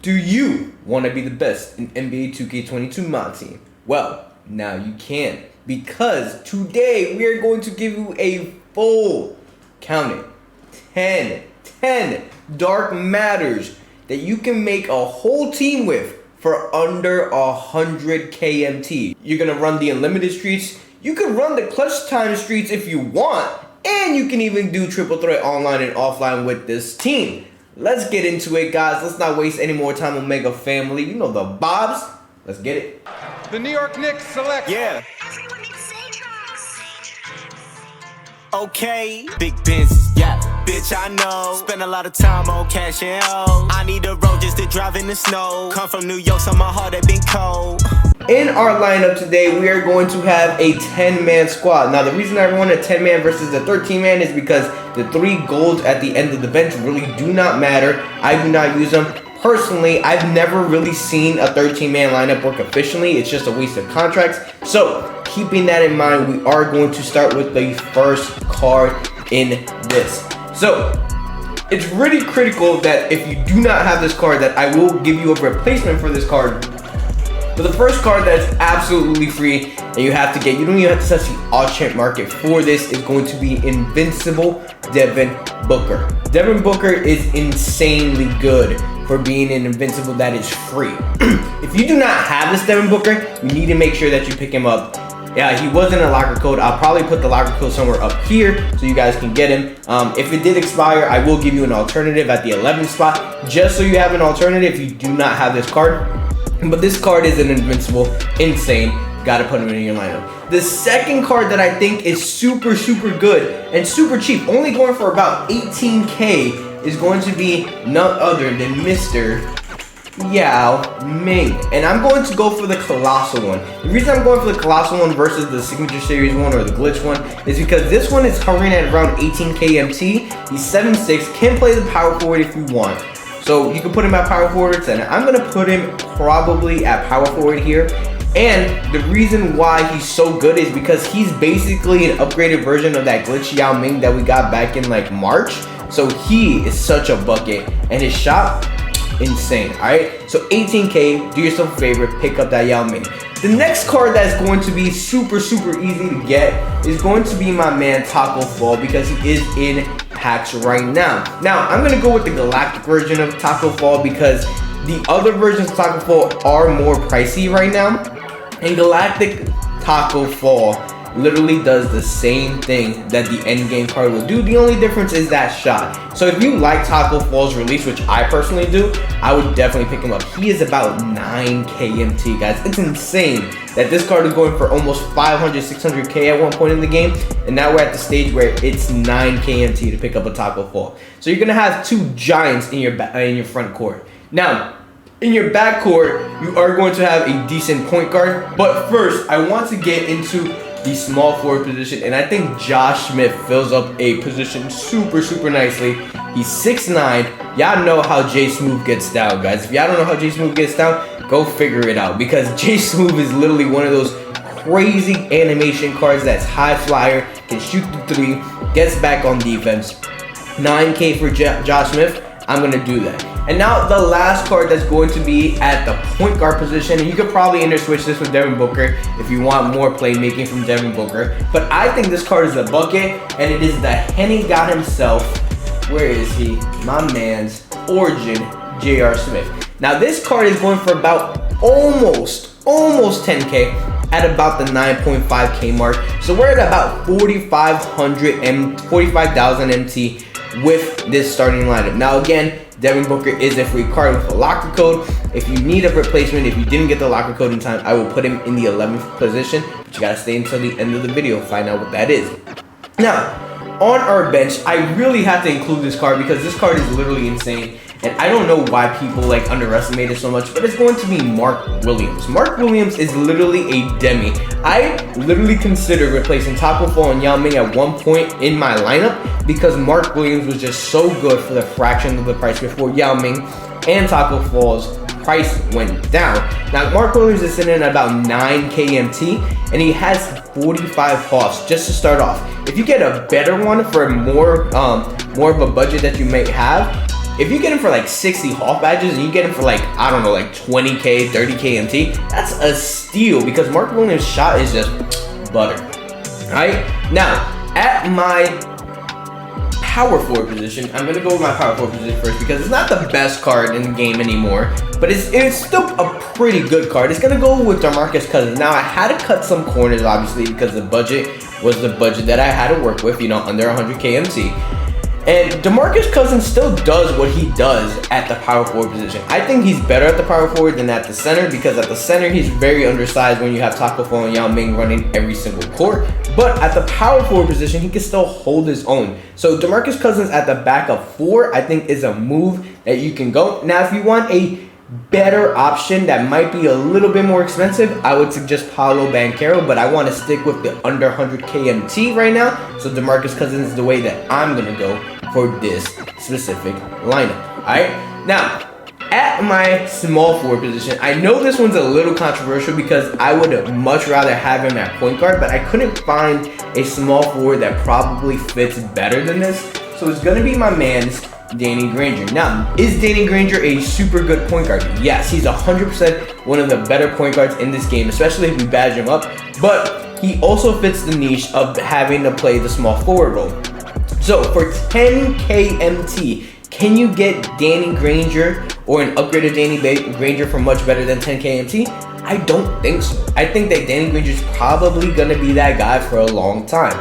Do you want to be the best in NBA 2K22 MyTeam? Well, now you can, because today we are going to give you a full, count it, 10 dark matters that you can make a whole team with for under 100 KMT. You're gonna run the unlimited streets, you can run the clutch time streets if you want, and you can even do triple threat online and offline with this team. Let's get into it, guys. Let's not waste any more time, Omega family. You know the Bobs. Let's get it. The New York Knicks select. Yeah. Okay, big business, yeah, bitch, I know. Spend a lot of time on cash and O's. I need a road just to drive in the snow. Come from New York, so my heart had been cold. In our lineup today, we are going to have a 10-man squad. Now, the reason I run a 10-man versus a 13-man is because the 3 golds at the end of the bench really do not matter. I do not use them. Personally, I've never really seen a 13-man lineup work efficiently. It's just a waste of contracts. So, keeping that in mind, we are going to start with the first card in this. So, it's really critical that if you do not have this card, that I will give you a replacement for this card. But the first card that's absolutely free and you have to get, you don't even have to touch the off-champ market for this, is going to be Invincible Devin Booker. Devin Booker is insanely good for being an Invincible that is free. If you do not have this Devin Booker, you need to make sure that you pick him up. Yeah, he wasn't a locker code. I'll probably put the locker code somewhere up here so you guys can get him. If it did expire, I will give you an alternative at the 11th spot, just so you have an alternative if you do not have this card. But this card is an Invincible, insane. Gotta put him in your lineup. The second card that I think is super good and super cheap, only going for about 18K, is going to be none other than Mr. Yao Ming. And I'm going to go for the Colossal one. The reason I'm going for the Colossal one versus the Signature Series one or the Glitch one is because this one is hovering at around 18 KMT. He's 7'6", can play the power forward if you want. So you can put him at power forward, and I'm going to put him probably at power forward here. And the reason why he's so good is because he's basically an upgraded version of that Glitch Yao Ming that we got back in like March. So he is such a bucket, and his shot, insane. Alright, so 18K, do yourself a favor, pick up that Yao Ming. The next card that's going to be super easy to get is going to be my man Taco Fall, because he is in packs right now. Now, I'm going to go with the Galactic version of Taco Fall because the other versions of Taco Fall are more pricey right now. And Galactic Taco Fall literally does the same thing that the endgame card will do. The only difference is that shot. So if you like Taco Fall's release, which I personally do, I would definitely pick him up. He is about 9 KMT, guys. It's insane that this card is going for almost 500, 600K at one point in the game. And now we're at the stage where it's 9 KMT to pick up a Taco Fall. So you're gonna have 2 giants in your front court. Now, in your back court, you are going to have a decent point guard. But first, I want to get into the small forward position, and I think Josh Smith fills up a position super nicely. He's 6'9". Y'all know how J Smooth gets down, guys. If y'all don't know how J Smooth gets down, go figure it out, because J Smooth is literally one of those crazy animation cards that's high flyer, can shoot the 3, gets back on defense. 9K for Josh Smith. I'm gonna do that. And now the last card that's going to be at the point guard position, and you could probably interswitch this with Devin Booker if you want more playmaking from Devin Booker. But I think this card is a bucket, and it is the Henny God himself. Where is he? My man's Origin, J.R. Smith. Now this card is going for about almost 10K at about the 9.5K mark. So we're at about 45,000 MT with this starting lineup. Now again, Devin Booker is a free card with a locker code. If you need a replacement, if you didn't get the locker code in time, I will put him in the 11th position, but you gotta stay until the end of the video to find out what that is. Now, on our bench, I really have to include this card because this card is literally insane. And I don't know why people like underestimate it so much, but it's going to be Mark Williams. Mark Williams is literally a demi. I literally considered replacing Taco Fall and Yao Ming at one point in my lineup because Mark Williams was just so good for the fraction of the price before Yao Ming and Taco Fall's price went down. Now, Mark Williams is sitting at about 9 KMT, and he has 45 hoffs just to start off. If you get a better one for more of a budget that you may have, if you get him for like 60 Hawk badges and you get him for like, I don't know, like 20k, 30k MT, that's a steal because Mark Williams' shot is just butter. Alright, now at my power forward position, I'm gonna go with my power forward position first because it's not the best card in the game anymore, but it's still a pretty good card. It's gonna go with DeMarcus Cousins. Now I had to cut some corners obviously because the budget was the budget that I had to work with, you know, under 100k MT. And DeMarcus Cousins still does what he does at the power forward position. I think he's better at the power forward than at the center because at the center he's very undersized when you have Taco Fall and Yao Ming running every single court. But at the power forward position, he can still hold his own. So DeMarcus Cousins at the backup 4, I think is a move that you can go. Now, if you want a better option that might be a little bit more expensive, I would suggest Paolo Banchero, but I want to stick with the under 100k MT right now. So DeMarcus Cousins is the way that I'm going to go for this specific lineup. Alright, now at my small forward position, I know this one's a little controversial because I would much rather have him at point guard, but I couldn't find a small forward that probably fits better than this. So it's going to be my man's Danny Granger. Now, is Danny Granger a super good point guard? Yes, he's 100% one of the better point guards in this game, especially if we badge him up, but he also fits the niche of having to play the small forward role. So for 10k MT, can you get Danny Granger or an upgraded Danny Granger for much better than 10k MT? I don't think so. I think that Danny Granger is probably gonna be that guy for a long time.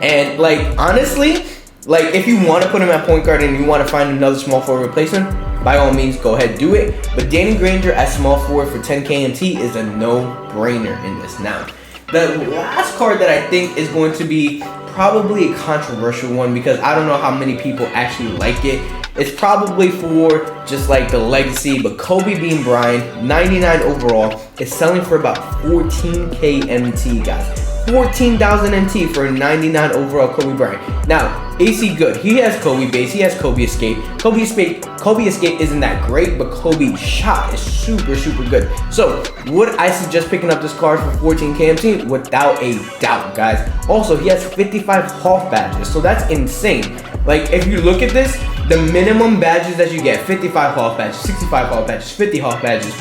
And like honestly, like if you want to put him at point guard and you want to find another small forward replacement, by all means go ahead do it. But Danny Granger at small forward for 10k MT is a no-brainer in this. Now, the last card that I think is going to be probably a controversial one because I don't know how many people actually like it. It's probably for just like the legacy, but Kobe Bean Bryant, 99 overall, is selling for about 14k MT, guys. 14,000 MT for a 99 overall Kobe Bryant. Now, AC good. He has Kobe base. He has Kobe escape. Kobe escape isn't that great, but Kobe's shot is super, super good. So, would I suggest picking up this card for 14k MT? Without a doubt, guys. Also, he has 55 Hawk badges, so that's insane. Like, if you look at this, the minimum badges that you get, 55 Hawk badges, 65 Hawk badges, 50 Hawk badges,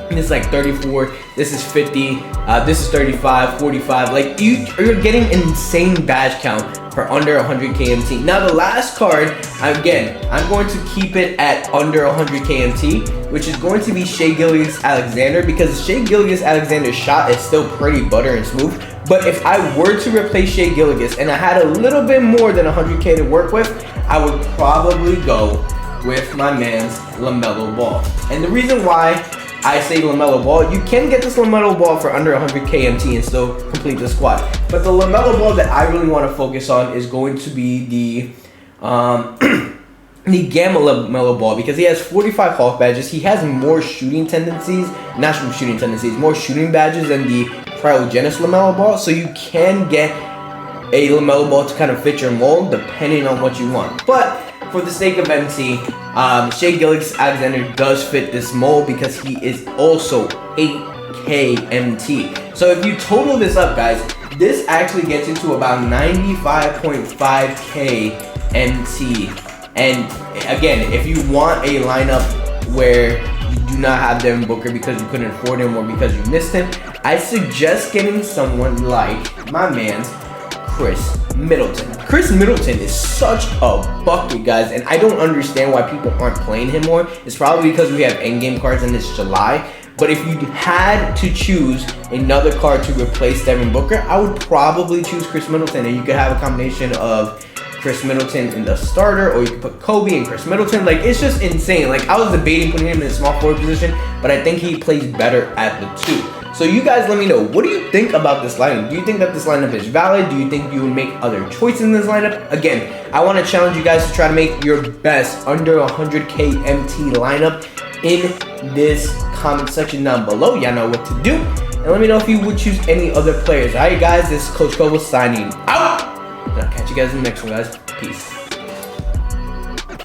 and it's like 34, this is 50, this is 35, 45, like you're getting an insane badge count for under 100k MT. Now the last card, again, I'm going to keep it at under 100k MT, which is going to be Shai Gilgeous-Alexander because Shai Gilgeous-Alexander's shot is still pretty butter and smooth. But if I were to replace Shai Gilgeous and I had a little bit more than 100k to work with, I would probably go with my man's LaMelo Ball. And the reason why I say LaMelo Ball, you can get this LaMelo Ball for under 100k MT and still complete the squad. But the LaMelo Ball that I really want to focus on is going to be the the Gamma LaMelo Ball because he has 45 Hawk badges. He has more shooting tendencies, more shooting badges than the Cryogenis LaMelo Ball. So you can get a LaMelo Ball to kind of fit your mold depending on what you want. But for the sake of MT, Shai Gilgeous-Alexander does fit this mold because he is also 8k MT. So if you total this up, guys, this actually gets into about 95.5k MT. And again, if you want a lineup where you do not have Devin Booker because you couldn't afford him or because you missed him, I suggest getting someone like my man's Chris Middleton. Chris Middleton is such a bucket, guys, and I don't understand why people aren't playing him more. It's probably because we have endgame cards and it's July. But if you had to choose another card to replace Devin Booker, I would probably choose Chris Middleton, and you could have a combination of Chris Middleton in the starter, or you could put Kobe and Chris Middleton. Like, it's just insane. Like, I was debating putting him in a small forward position, but I think he plays better at the 2. So you guys let me know, what do you think about this lineup? Do you think that this lineup is valid? Do you think you would make other choices in this lineup? Again, I want to challenge you guys to try to make your best under 100k MT lineup in this comment section down below. Y'all know what to do. And let me know if you would choose any other players. Alright guys, this is Coach Kobo signing out. And I'll catch you guys in the next one, guys. Peace.